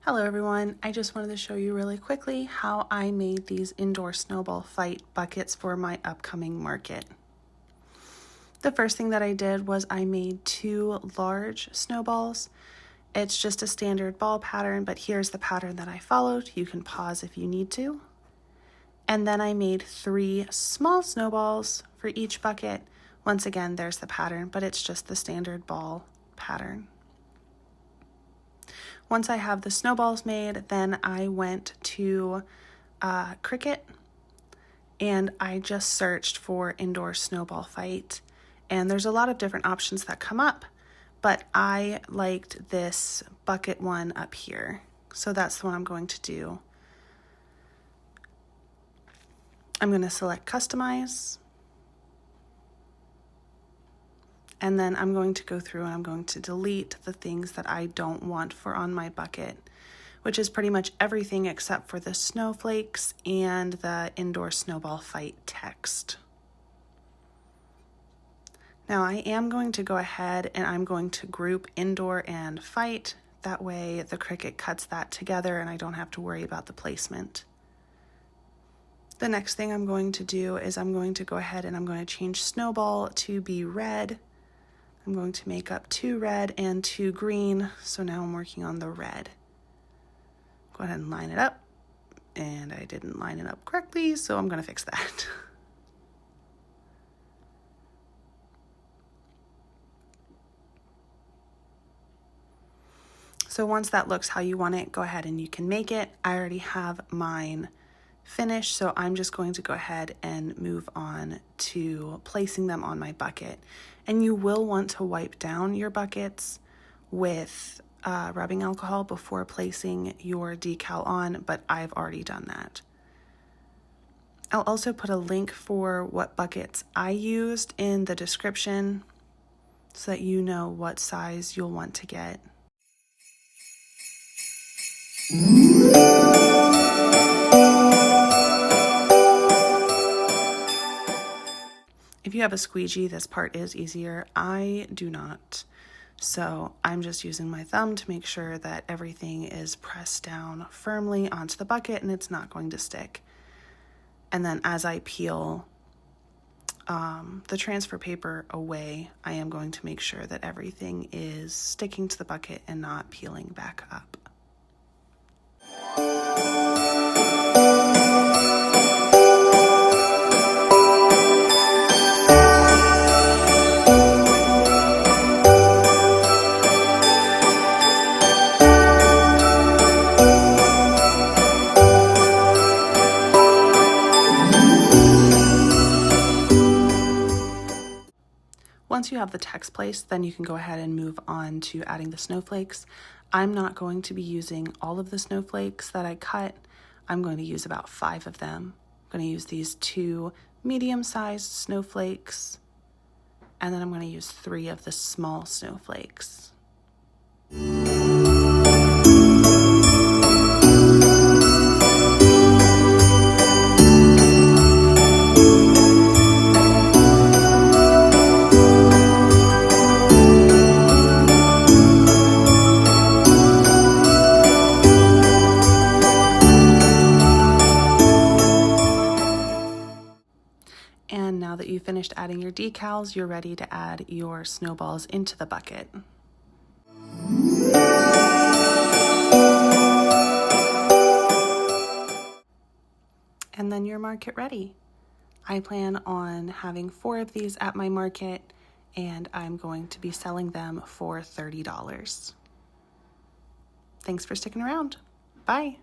Hello everyone, I just wanted to show you really quickly how I made these indoor snowball fight buckets for my upcoming market. The first thing that I did was I made 2 large snowballs. It's just a standard ball pattern, but here's the pattern that I followed. You can pause if you need to. And then I made 3 small snowballs for each bucket. Once again, there's the pattern, but it's just the standard ball pattern. Once I have the snowballs made, then I went to Crochet and I just searched for indoor snowball fight. And there's a lot of different options that come up, but I liked this bucket one up here. So that's the one I'm going to do. I'm going to select customize. And then I'm going to go through and I'm going to delete the things that I don't want for on my bucket, which is pretty much everything except for the snowflakes and the indoor snowball fight text. Now I am going to go ahead and I'm going to group indoor and fight. That way the Cricut cuts that together and I don't have to worry about the placement. The next thing I'm going to do is I'm going to go ahead and I'm going to change snowball to be red. I'm going to make up 2 red and 2 green, so now I'm working on the red. Go ahead and line it up, and I didn't line it up correctly, so I'm going to fix that. So once that looks how you want it, go ahead and you can make it. I already have mine finished, so I'm just going to go ahead and move on to placing them on my bucket. And you will want to wipe down your buckets with rubbing alcohol before placing your decal on, but I've already done that. I'll also put a link for what buckets I used in the description so that you know what size you'll want to get. If you have a squeegee, this part is easier. I do not. So I'm just using my thumb to make sure that everything is pressed down firmly onto the bucket and it's not going to stick. And then as I peel the transfer paper away, I am going to make sure that everything is sticking to the bucket and not peeling back up. Once you have the text placed, then you can go ahead and move on to adding the snowflakes. I'm not going to be using all of the snowflakes that I cut. I'm going to use about 5 of them. I'm going to use these 2 medium-sized snowflakes, and then I'm going to use 3 of the small snowflakes. And now that you've finished adding your decals, you're ready to add your snowballs into the bucket. And then your market ready. I plan on having 4 of these at my market, and I'm going to be selling them for $30. Thanks for sticking around. Bye.